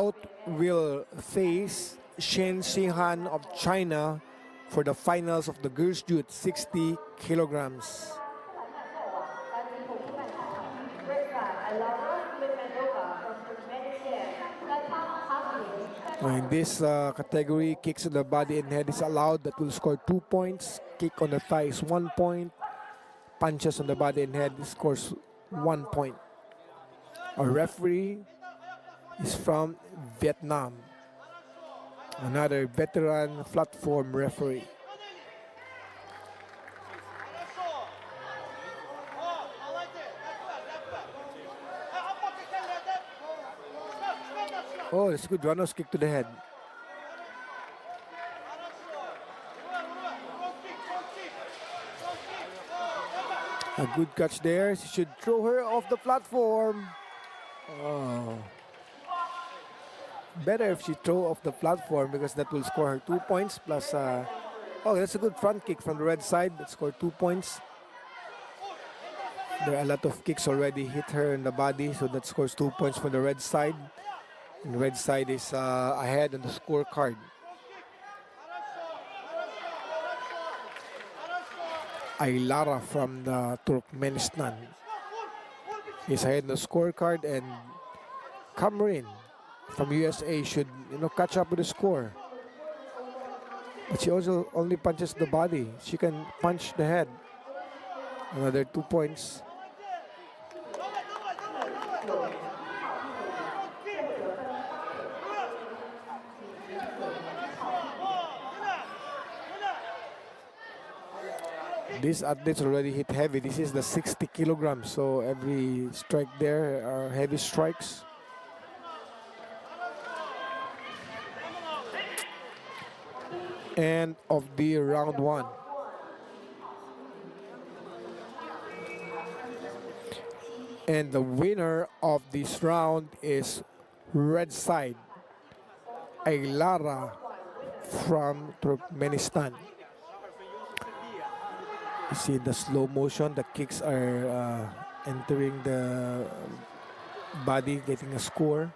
South will face Shen Xihan of China for the finals of the girls' youth 60 kilograms. In this category, kicks on the body and head is allowed. That will score 2 points. Kick on the thigh is 1 point. Punches on the body and head scores 1 point. Our referee is from Vietnam. Another veteran platform referee. Oh, it's a good runner's kick to the head. A good catch there. She should throw her off the platform. Oh. Better if she throw off the platform because that will score her 2 points plus. Oh, that's a good front kick from the red side. That scored 2 points. There are a lot of kicks already hit her in the body, so that scores 2 points for the red side. And the red side is ahead on the scorecard. Айлара from the Turkmenistan is ahead on the scorecard, and Kambryn from USA should catch up with the score. But she also only punches the body. She can punch the head. Another 2 points. These athletes already hit heavy. This is the 60 kilograms, so every strike there are heavy strikes. End of the round 1. And the winner of this round is red side, Айлара from Turkmenistan. You see the slow motion, the kicks are entering the body, getting a score.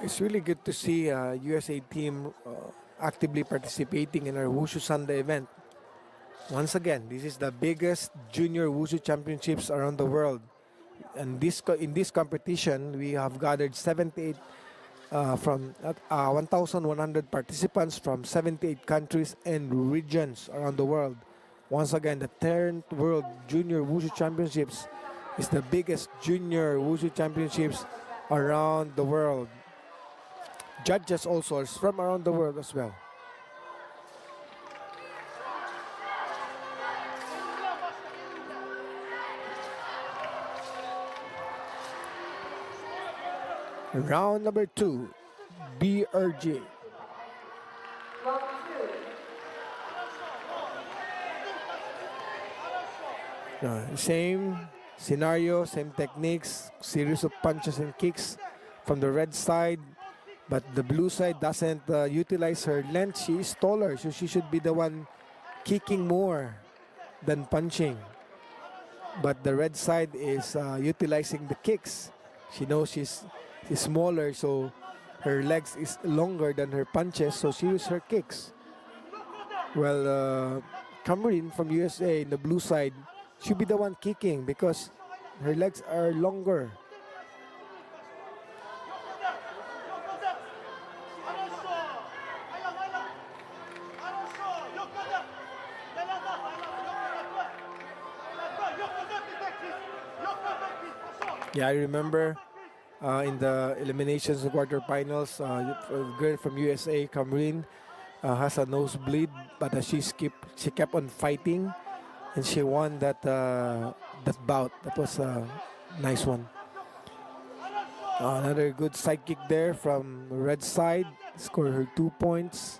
It's really good to see a USA team actively participating in our Wushu Sunday event. Once again, this is the biggest junior Wushu championships around the world. And in this competition, we have gathered 78 from 1,100 participants from 78 countries and regions around the world. Once again, the 10th World Junior Wushu Championships is the biggest junior Wushu championships around the world. Judges also are from around the world as well. Round number 2, BRG. Same scenario, same techniques, series of punches and kicks from the red side, but the blue side doesn't utilize her length. She is taller, so she should be the one kicking more than punching. But the red side is utilizing the kicks. She knows she's smaller, so her legs is longer than her punches, so she uses her kicks. Well, Kambryn from USA in the blue side should be the one kicking because her legs are longer. Yeah, I remember in the eliminations and quarterfinals, a girl from USA, Kambryn, has a nosebleed, but she kept on fighting, and she won that bout. That was a nice one. Another good side kick there from red side, scored her 2 points.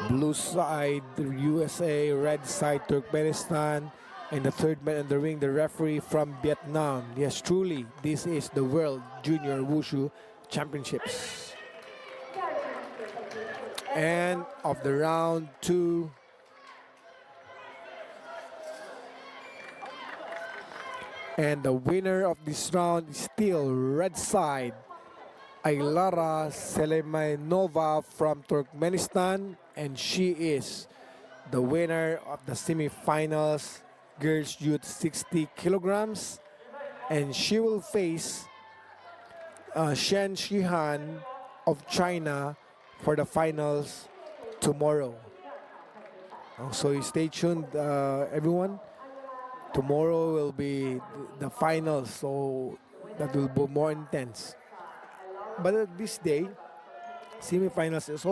Blue side USA, red side Turkmenistan, and the third man in the ring, the referee from Vietnam. Yes, truly, this is the World Junior Wushu Championships. And of the round 2, And the winner of this round is still red side, Айлара Sулейманова from Turkmenistan, and she is the winner of the semifinals, girls youth 60 kilograms, and she will face Shen Shihan of China for the finals tomorrow. So you stay tuned, everyone. Tomorrow will be the finals, so that will be more intense. But this day, semifinals is also